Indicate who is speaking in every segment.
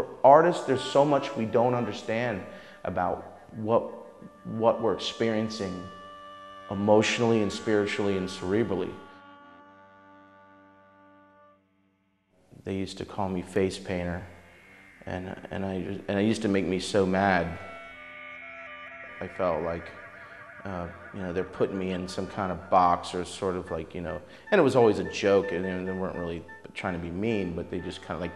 Speaker 1: for artists, there's so much we don't understand about what we're experiencing emotionally and spiritually and cerebrally. They used to call me face painter, and it used to make me so mad. I felt like, you know, they're putting me in some kind of box, or sort of like, you know, and it was always a joke, and they weren't really trying to be mean, but they just kind of like,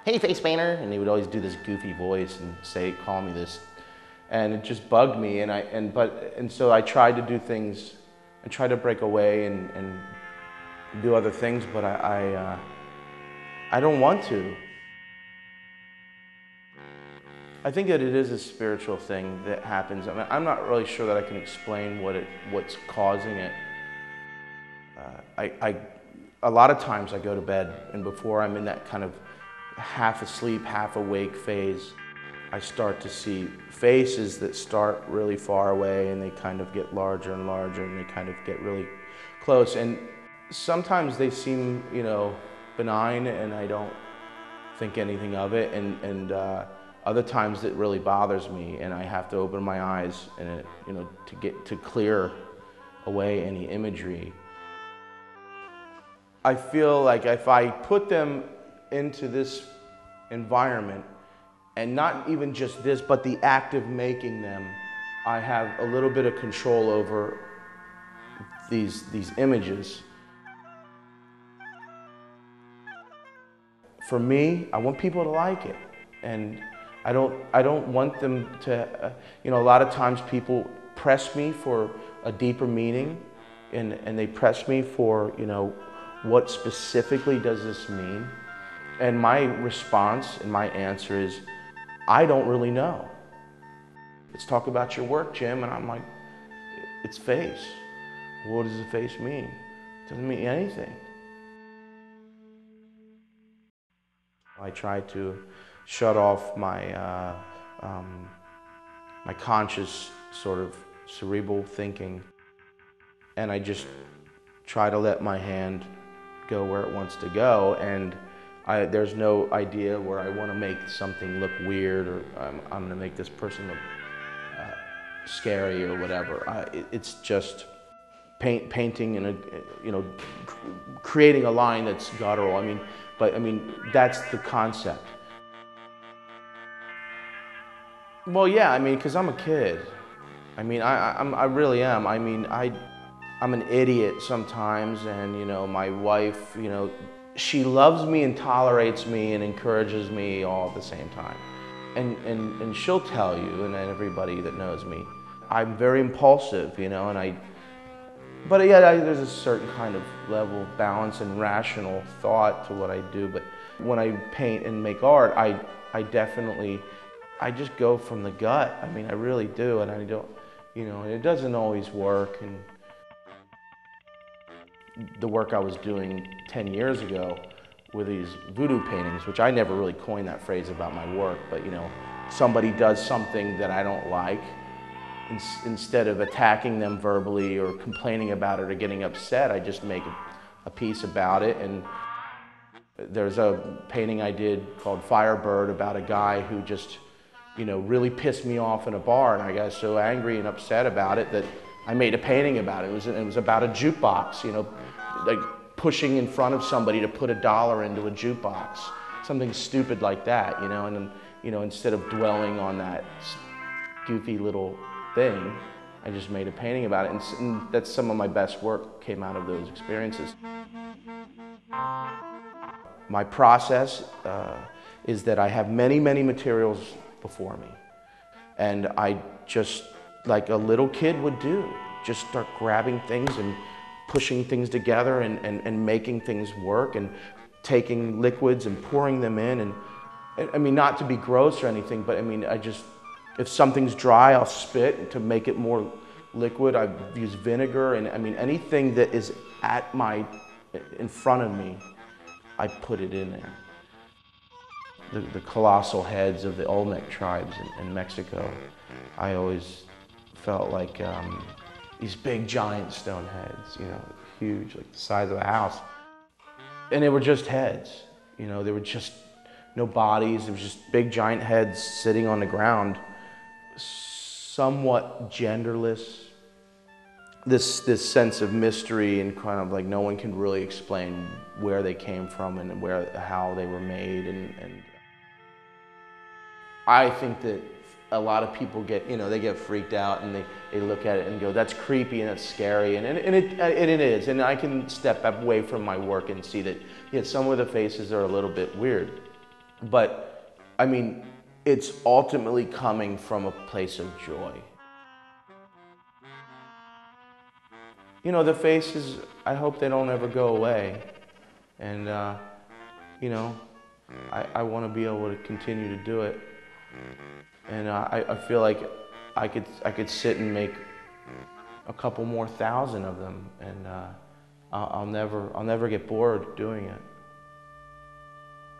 Speaker 1: hey, face painter, and they would always do this goofy voice and call me this, and it just bugged me, and so I tried to do things, I tried to break away and do other things, but I don't want to. I think that it is a spiritual thing that happens. I mean, I'm not really sure that I can explain what's causing it. A lot of times I go to bed, and before I'm in that kind of half asleep, half awake phase, I start to see faces that start really far away, and they kind of get larger and larger, and they kind of get really close. And sometimes they seem, you know, benign, and I don't think anything of it. And other times it really bothers me, and I have to open my eyes, and you know, to clear away any imagery. I feel like if I put them into this environment, and not even just this, but the act of making them, I have a little bit of control over these images. For me, I want people to like it, and I don't want them to, you know, a lot of times people press me for a deeper meaning, and they press me for, you know, what specifically does this mean? And my response and my answer is, I don't really know. Let's talk about your work, Jim. And I'm like, it's face. What does the face mean? It doesn't mean anything. I try to shut off my my conscious sort of cerebral thinking, and I just try to let my hand go where it wants to go, and there's no idea where I want to make something look weird, or I'm going to make this person look scary or whatever. It's just painting and, you know, creating a line that's guttural. I mean, that's the concept. Well, yeah, I mean, because I'm a kid. I mean, I really am. I mean, I'm an idiot sometimes, and, you know, my wife, you know, she loves me and tolerates me and encourages me all at the same time. And she'll tell you, and everybody that knows me, I'm very impulsive, you know, but yeah, there's a certain kind of level of balance and rational thought to what I do. But when I paint and make art, I definitely, I just go from the gut. I mean, I really do, and I don't, you know, it doesn't always work. And the work I was doing 10 years ago with these voodoo paintings, which I never really coined that phrase about my work, but, you know, somebody does something that I don't like, instead of attacking them verbally or complaining about it or getting upset, I just make a piece about it. And there's a painting I did called Firebird about a guy who just, you know, really pissed me off in a bar, and I got so angry and upset about it that I made a painting about it. It was about a jukebox, you know, like pushing in front of somebody to put $1 into a jukebox, something stupid like that, you know. And you know, instead of dwelling on that goofy little thing, I just made a painting about it, and that's some of my best work came out of those experiences. My process is that I have many materials before me, and I just, like a little kid would do, just start grabbing things and pushing things together and making things work, and taking liquids and pouring them in. And I mean, not to be gross or anything, but I mean, if something's dry, I'll spit to make it more liquid. I've used vinegar, and I mean, anything that is in front of me, I put it in there. The colossal heads of the Olmec tribes in Mexico, I always felt like these big giant stone heads, you know, huge, like the size of a house. And they were just heads, you know, they were just no bodies. It was just big giant heads sitting on the ground, somewhat genderless. This sense of mystery and kind of like no one can really explain where they came from and how they were made. And I think that a lot of people get, they get freaked out and they look at it and go, that's creepy and that's scary, and it is. And I can step away from my work and see that, yeah, some of the faces are a little bit weird. But, I mean, it's ultimately coming from a place of joy. The faces, I hope they don't ever go away. And, I want to be able to continue to do it. And I feel like I could sit and make a couple more thousand of them, and I'll never get bored doing it.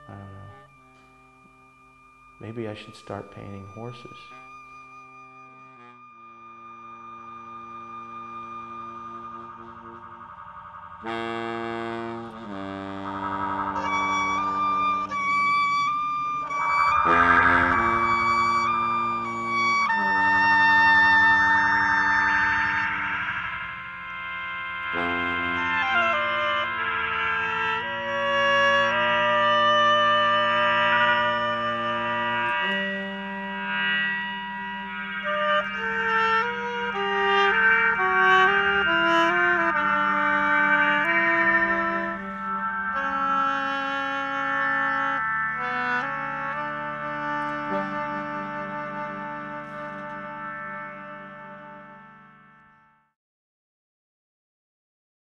Speaker 1: I don't know. Maybe I should start painting horses.